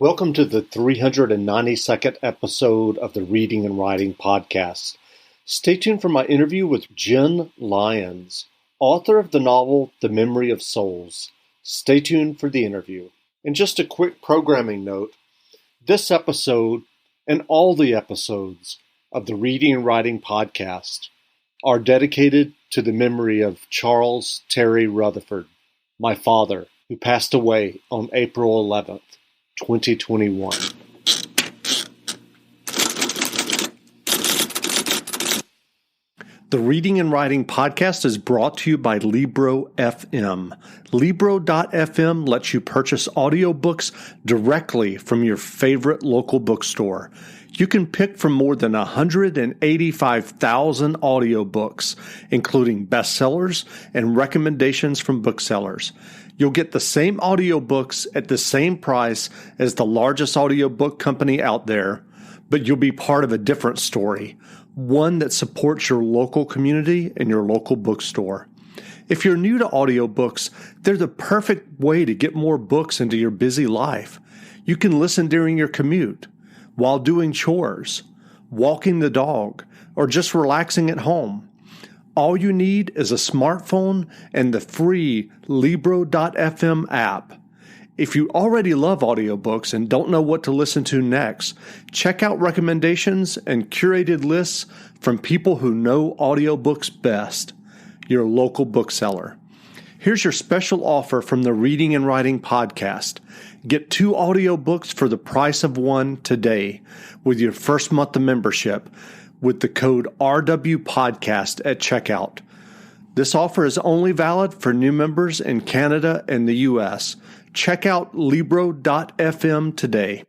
Welcome to the 392nd episode of the Reading and Writing Podcast. Stay tuned for my interview with Jenn, Lyons, author of the novel The Memory of Souls. Stay tuned for the interview. And just a quick programming note, this episode and all the episodes of the Reading and Writing Podcast are dedicated to the memory of Charles Terry Rutherford, my father, who passed away on April 11th. 2021. The Reading and Writing Podcast is brought to you by Libro FM. Libro.fm lets you purchase audiobooks directly from your favorite local bookstore. You can pick from more than 185,000 audiobooks, including bestsellers and recommendations from booksellers. You'll get the same audiobooks at the same price as the largest audiobook company out there, but you'll be part of a different story, one that supports your local community and your local bookstore. If you're new to audiobooks, they're the perfect way to get more books into your busy life. You can listen during your commute, while doing chores, walking the dog, or just relaxing at home. All you need is a smartphone and the free Libro.fm app. If you already love audiobooks and don't know what to listen to next, check out recommendations and curated lists from people who know audiobooks best, your local bookseller. Here's your special offer from the Reading and Writing Podcast. Get 2 audiobooks for the price of one today with your first month of membership with the code RWPodcast at checkout. This offer is only valid for new members in Canada and the U.S. Check out Libro.fm today.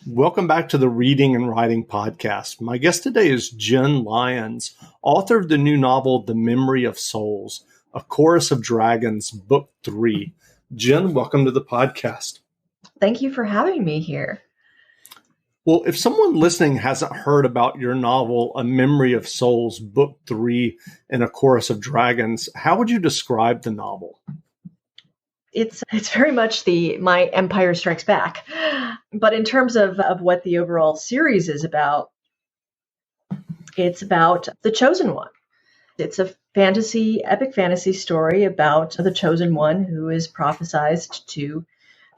Welcome back to the Reading and Writing Podcast. My guest today is Jenn Lyons, author of the new novel, The Memory of Souls, A Chorus of Dragons, Book 3. Jenn, welcome to the podcast. Thank you for having me here. Well, if someone listening hasn't heard about your novel, A Memory of Souls, Book 3, and A Chorus of Dragons, how would you describe the novel? It's very much my Empire Strikes Back. But in terms of what the overall series is about, it's about the Chosen One. It's a epic fantasy story about the Chosen One who is prophesized to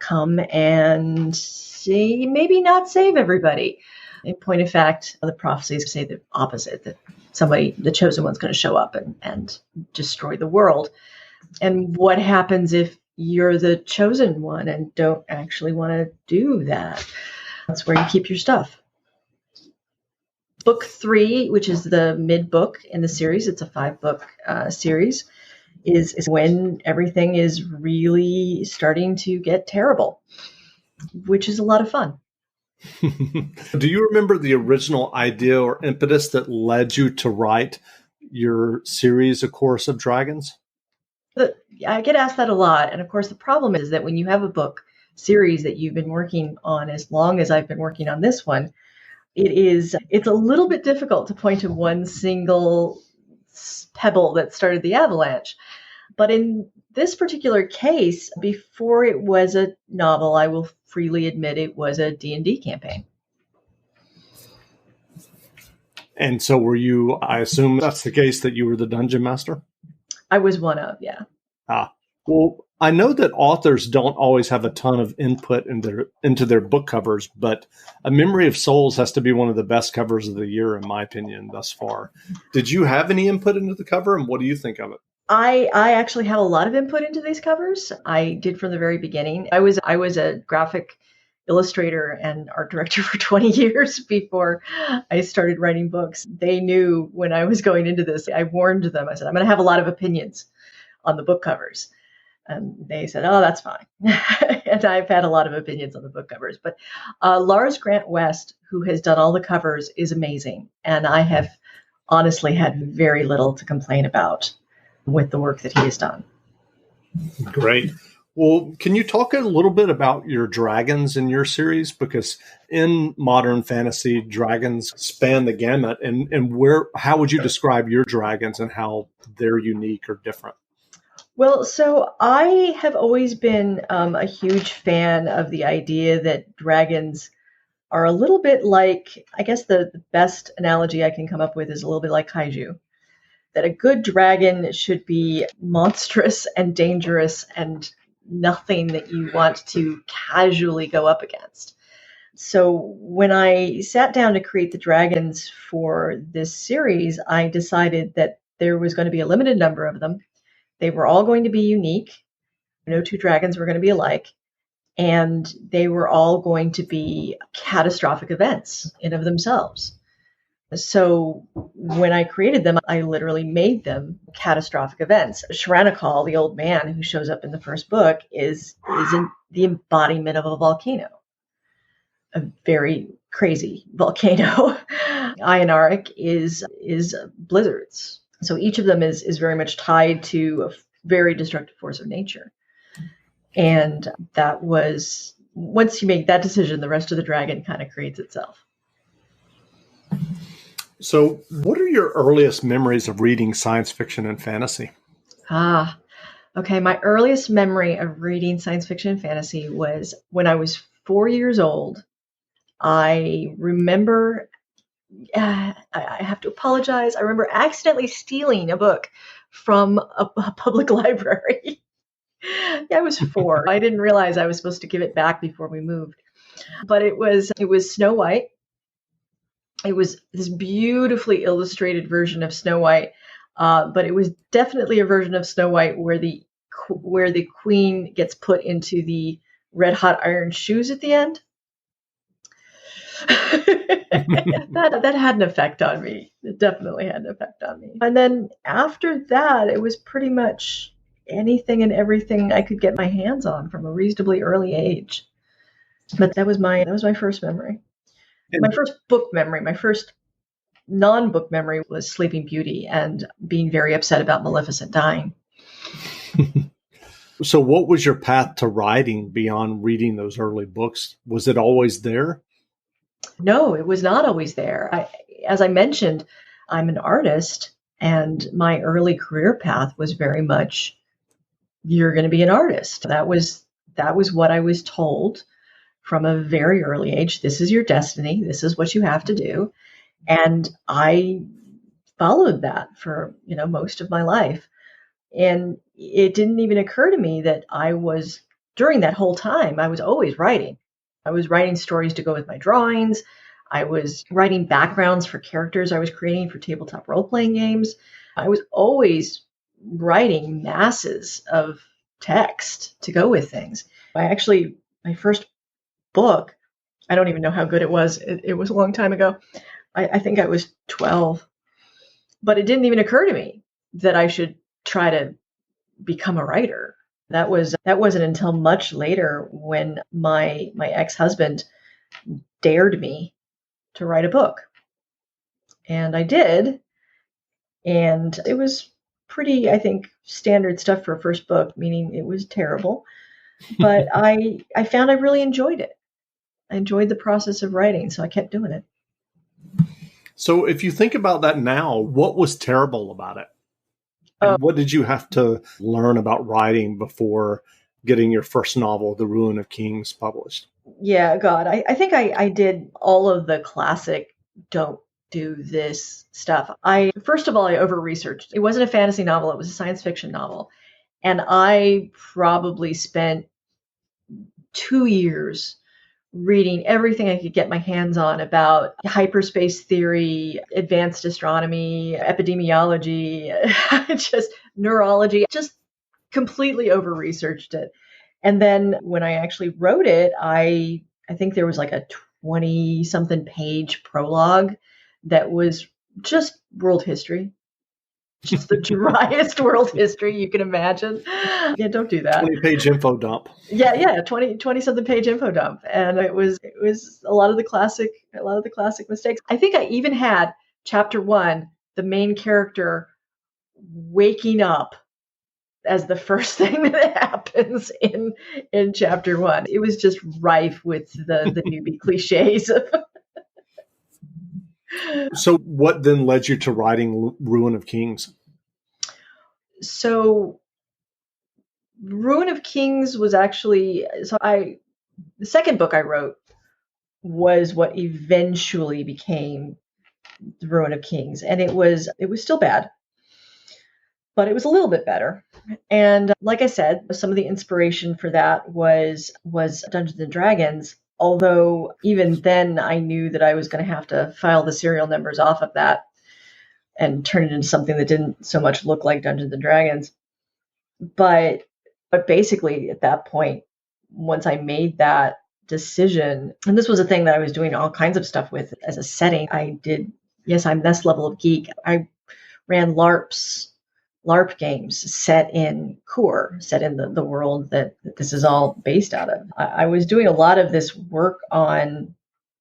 come and maybe not save everybody. In point of fact, the prophecies say the opposite, that the Chosen One's going to show up and destroy the world. And what happens if you're the Chosen One and don't actually want to do that? That's where you keep your stuff. Book 3, which is the mid-book in the series, it's a 5-book series, is when everything is really starting to get terrible, which is a lot of fun. Do you remember the original idea or impetus that led you to write your series, A Chorus of Dragons? I get asked that a lot. And of course, the problem is that when you have a book series that you've been working on as long as I've been working on this one, it's a little bit difficult to point to one single pebble that started the avalanche. But in this particular case, before it was a novel, I will freely admit it was a D&D campaign. And so were you, I assume that's the case, that you were the dungeon master? I was one of, yeah. Well, I know that authors don't always have a ton of input into their book covers, but A Memory of Souls has to be one of the best covers of the year, in my opinion, thus far. Did you have any input into the cover, and what do you think of it? I actually have a lot of input into these covers. I did from the very beginning. I was a graphic illustrator and art director for 20 years before I started writing books. They knew when I was going into this. I warned them. I said, I'm going to have a lot of opinions on the book covers. And they said, oh, that's fine. And I've had a lot of opinions on the book covers. But Lars Grant West, who has done all the covers, is amazing. And I have honestly had very little to complain about with the work that he has done. Great. Well, can you talk a little bit about your dragons in your series? Because in modern fantasy, dragons span the gamut. And how would you describe your dragons and how they're unique or different? Well, so I have always been a huge fan of the idea that dragons are a little bit like, I guess the best analogy I can come up with is a little bit like kaiju. That a good dragon should be monstrous and dangerous and nothing that you want to casually go up against. So when I sat down to create the dragons for this series, I decided that there was going to be a limited number of them. They were all going to be unique. No two dragons were going to be alike. And they were all going to be catastrophic events in of themselves. So when I created them, I literally made them catastrophic events. Shranikal, the old man who shows up in the first book, is in the embodiment of a volcano, a very crazy volcano. Ionarik is blizzards. So each of them is very much tied to a very destructive force of nature. And that was, once you make that decision, the rest of the dragon kind of creates itself. So what are your earliest memories of reading science fiction and fantasy? Okay. My earliest memory of reading science fiction and fantasy was when I was 4 years old. I remember, I have to apologize. I remember accidentally stealing a book from a public library. Yeah, I was 4. I didn't realize I was supposed to give it back before we moved. But it was Snow White. It was this beautifully illustrated version of Snow White, but it was definitely a version of Snow White where the queen gets put into the red hot iron shoes at the end. that had an effect on me. It definitely had an effect on me. And then after that, it was pretty much anything and everything I could get my hands on from a reasonably early age. But that was my first memory. My first book memory, my first non-book memory was Sleeping Beauty and being very upset about Maleficent dying. So what was your path to writing beyond reading those early books? Was it always there? No, it was not always there. As I mentioned, I'm an artist, and my early career path was very much, you're going to be an artist. That was what I was told from a very early age. This is your destiny. This is what you have to do. And I followed that for, most of my life. And it didn't even occur to me that during that whole time, I was always writing. I was writing stories to go with my drawings. I was writing backgrounds for characters I was creating for tabletop role-playing games. I was always writing masses of text to go with things. My first book, I don't even know how good it was. It was a long time ago. I think I was 12. But it didn't even occur to me that I should try to become a writer. That wasn't until much later when my ex-husband dared me to write a book. And I did. And it was pretty, I think, standard stuff for a first book, meaning it was terrible. But I found I really enjoyed it. I enjoyed the process of writing, so I kept doing it. So if you think about that now, what was terrible about it? And what did you have to learn about writing before getting your first novel, The Ruin of Kings, published? Yeah, God, I think I did all of the classic don't do this stuff. First of all, I over-researched. It wasn't a fantasy novel, it was a science fiction novel. And I probably spent 2 years reading everything I could get my hands on about hyperspace theory, advanced astronomy, epidemiology, just neurology, just completely over-researched it. And then when I actually wrote it, I think there was like a 20-something page prologue that was just world history. Just the driest world history you can imagine. Yeah, don't do that. 20-page info dump. Yeah, 20-something page info dump. And it was a lot of the classic mistakes. I think I even had chapter 1, the main character waking up as the first thing that happens in chapter 1. It was just rife with the newbie cliches. So what then led you to writing Ruin of Kings? So Ruin of Kings was actually, the second book I wrote was what eventually became The Ruin of Kings. And it was still bad, but it was a little bit better. And like I said, some of the inspiration for that was Dungeons and Dragons. Although even then I knew that I was going to have to file the serial numbers off of that and turn it into something that didn't so much look like Dungeons and Dragons. But basically at that point, once I made that decision, and this was a thing that I was doing all kinds of stuff with as a setting, I'm this level of geek. I ran LARP games set in Core, set in the world that this is all based out of. I was doing a lot of this work on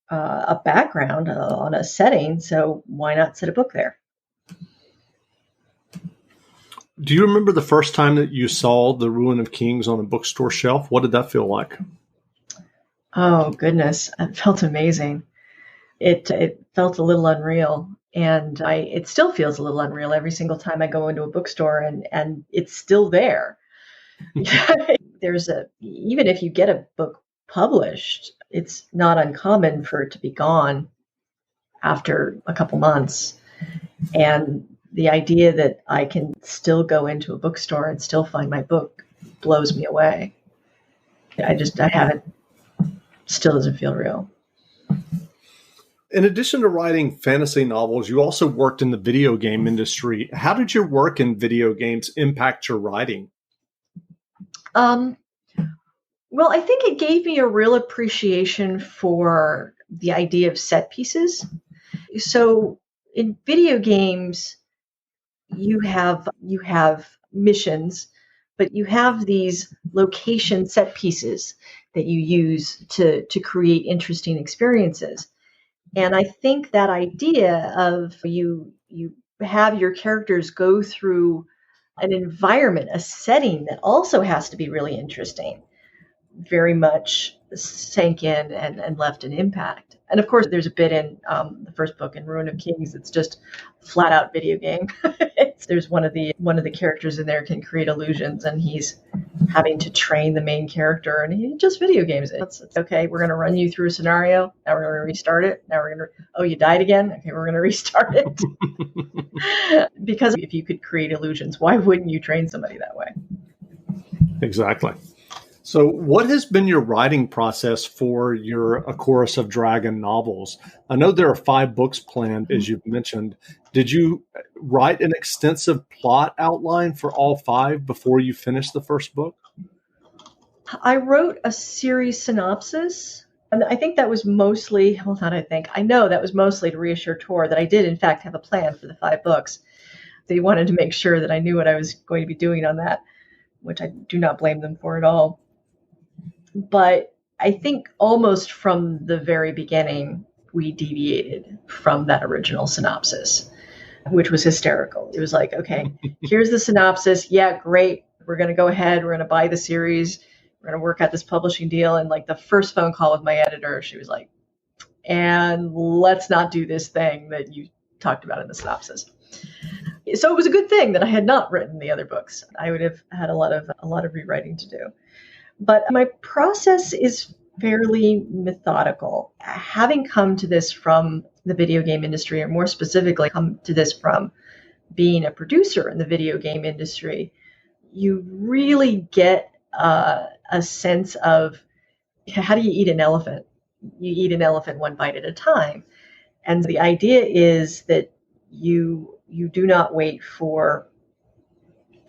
a background, on a setting, so why not set a book there? Do you remember the first time that you saw The Ruin of Kings on a bookstore shelf? What did that feel like? Oh, goodness. It felt amazing. It felt a little unreal. And it still feels a little unreal every single time I go into a bookstore and it's still there. Even if you get a book published, it's not uncommon for it to be gone after a couple months. And the idea that I can still go into a bookstore and still find my book blows me away. I haven't, still doesn't feel real. In addition to writing fantasy novels, you also worked in the video game industry. How did your work in video games impact your writing? Well, I think it gave me a real appreciation for the idea of set pieces. So in video games, you have missions, but you have these location set pieces that you use to create interesting experiences. And I think that idea of you have your characters go through an environment, a setting that also has to be really interesting, very much sank in and left an impact. And of course, there's a bit in the first book in Ruin of Kings. It's just flat out video game. There's one of the characters in there can create illusions, and he's having to train the main character, and he just video games it. It's okay. We're going to run you through a scenario. Now we're going to restart it. Now we're going to, oh, you died again. Okay, we're going to restart it. Because if you could create illusions, why wouldn't you train somebody that way? Exactly. So what has been your writing process for your A Chorus of Dragon novels? I know there are 5 books planned, as you've mentioned. Did you write an extensive plot outline for all 5 before you finished the first book? I wrote a series synopsis, and I think that was mostly, well, not I think, I know that was mostly to reassure Tor that I did, in fact, have a plan for the 5 books. They wanted to make sure that I knew what I was going to be doing on that, which I do not blame them for at all. But I think almost from the very beginning, we deviated from that original synopsis, which was hysterical. It was like, okay, here's the synopsis. Yeah, great. We're going to go ahead. We're going to buy the series. We're going to work out this publishing deal. And like the first phone call with my editor, she was like, and let's not do this thing that you talked about in the synopsis. So it was a good thing that I had not written the other books. I would have had a lot of rewriting to do. But my process is fairly methodical. Having come to this from the video game industry, or more specifically, come to this from being a producer in the video game industry, you really get a sense of how do you eat an elephant? You eat an elephant one bite at a time. And the idea is that you do not wait for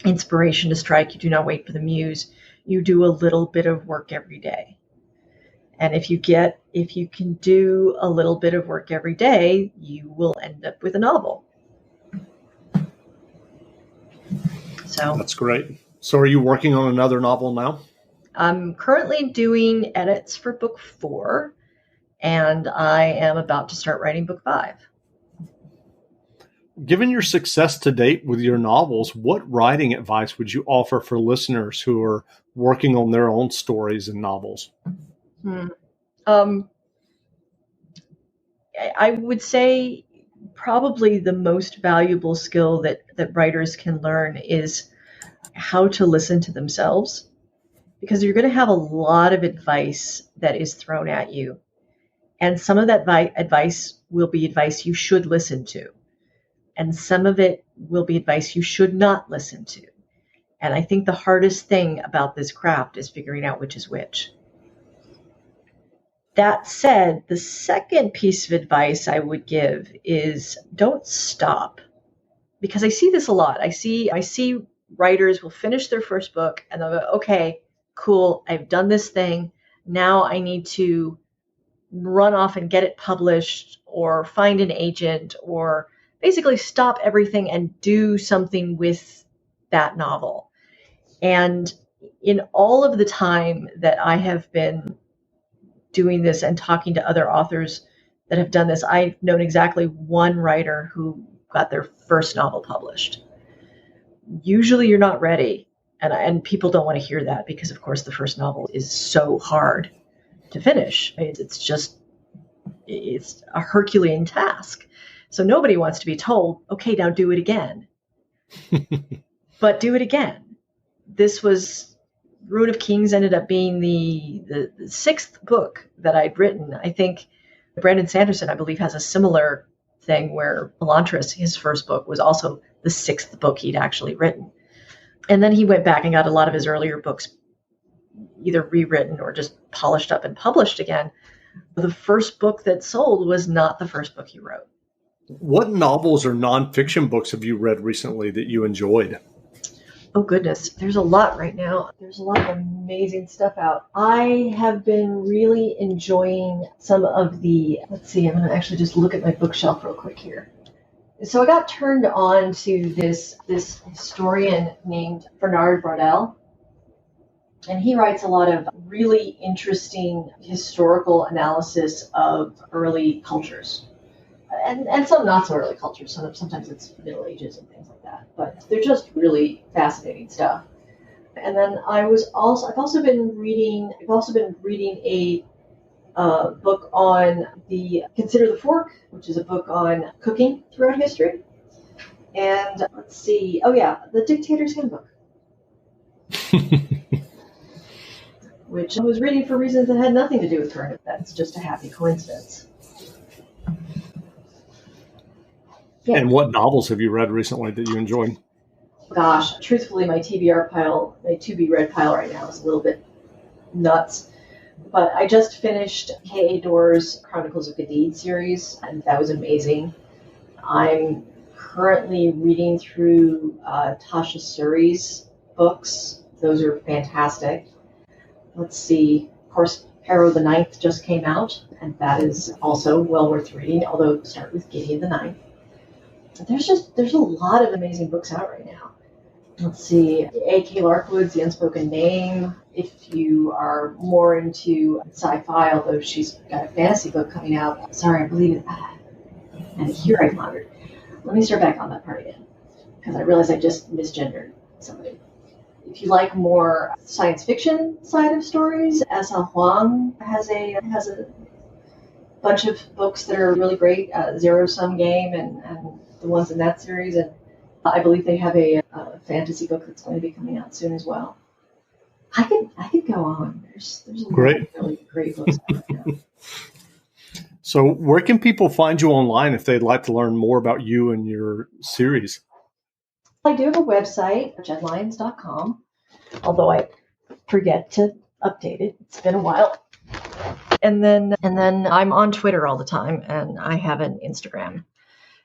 inspiration to strike. You do not wait for the muse. You do a little bit of work every day. And if you can do a little bit of work every day, you will end up with a novel. So that's great. So are you working on another novel now? I'm currently doing edits for book 4, and I am about to start writing book 5. Given your success to date with your novels, what writing advice would you offer for listeners who are working on their own stories and novels? I would say probably the most valuable skill that writers can learn is how to listen to themselves, because you're going to have a lot of advice that is thrown at you. And some of that advice will be advice you should listen to. And some of it will be advice you should not listen to. And I think the hardest thing about this craft is figuring out which is which. That said, the second piece of advice I would give is don't stop. Because I see this a lot. I see writers will finish their first book and they'll go, okay, cool, I've done this thing. Now I need to run off and get it published or find an agent or basically stop everything and do something with that novel. And in all of the time that I have been doing this and talking to other authors that have done this, I've known exactly one writer who got their first novel published. Usually you're not ready. And people don't want to hear that because, of course, the first novel is so hard to finish. It's a Herculean task. So nobody wants to be told, okay, now do it again. But do it again. This was Ruin of Kings ended up being the sixth book that I'd written. I think Brandon Sanderson, I believe, has a similar thing where Elantris, his first book, was also the sixth book he'd actually written. And then he went back and got a lot of his earlier books either rewritten or just polished up and published again. The first book that sold was not the first book he wrote. What novels or nonfiction books have you read recently that you enjoyed? Oh, goodness. There's a lot right now. There's a lot of amazing stuff out. I have been really enjoying some of the, let's see, I'm going to actually just look at my bookshelf real quick here. So I got turned on to this historian named Bernard Braudel. And he writes a lot of really interesting historical analysis of early cultures. And some not so early cultures. Sometimes it's Middle Ages and things like that. But they're just really fascinating stuff. And then I've also been reading a book on the Consider the Fork, which is a book on cooking throughout history. And let's see, The Dictator's Handbook. Which I was reading for reasons that had nothing to do with current events, just a happy coincidence. Yeah. And what novels have you read recently that you enjoyed? Gosh, truthfully, my TBR pile, my to-be-read pile right now is a little bit nuts. But I just finished K.A. Doerr's Chronicles of Gadid series, and that was amazing. I'm currently reading through Tasha Suri's books. Those are fantastic. Let's see. Of course, Harrow the Ninth just came out, and that is also well worth reading, although start with Gideon the Ninth. There's a lot of amazing books out right now. Let's see. A.K. Larkwood's The Unspoken Name. If you are more into sci-fi, although she's got a fantasy book coming out. Sorry, I believe it. And here I pondered. Let me start back on that part again, because I realized I just misgendered somebody. If you like more science fiction side of stories, S.L. Huang has a bunch of books that are really great. Zero Sum Game and the ones in that series, and I believe they have a fantasy book that's going to be coming out soon as well. I could go on. There's a lot of really great books out right now. So where can people find you online if they'd like to learn more about you and your series? I do have a website, JennLyons.com, although I forget to update it. It's been a while. And then I'm on Twitter all the time, and I have an Instagram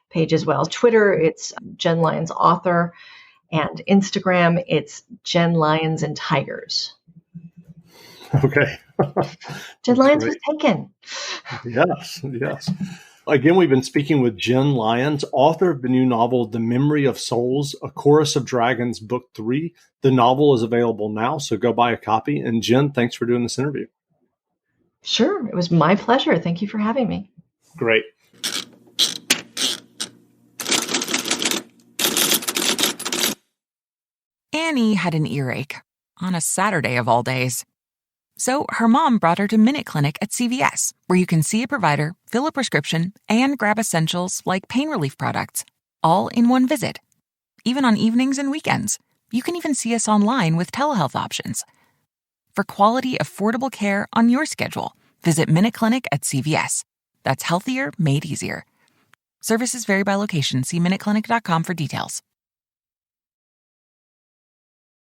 page as well. Twitter, it's Jenn Lyons Author, and Instagram, it's Jenn Lyons and Tigers. Okay. Jenn Lyons was taken. Yes. Again, we've been speaking with Jenn Lyons, author of the new novel, The Memory of Souls, A Chorus of Dragons, Book 3. The novel is available now, so go buy a copy. And Jenn, thanks for doing this interview. Sure. It was my pleasure. Thank you for having me. Great. Annie had an earache on a Saturday of all days. So her mom brought her to Minute Clinic at CVS, where you can see a provider, fill a prescription, and grab essentials like pain relief products, all in one visit. Even on evenings and weekends, You can even see us online with telehealth options. For quality, affordable care on your schedule, visit Minute Clinic at CVS. That's healthier made easier. Services vary by location. See MinuteClinic.com for details.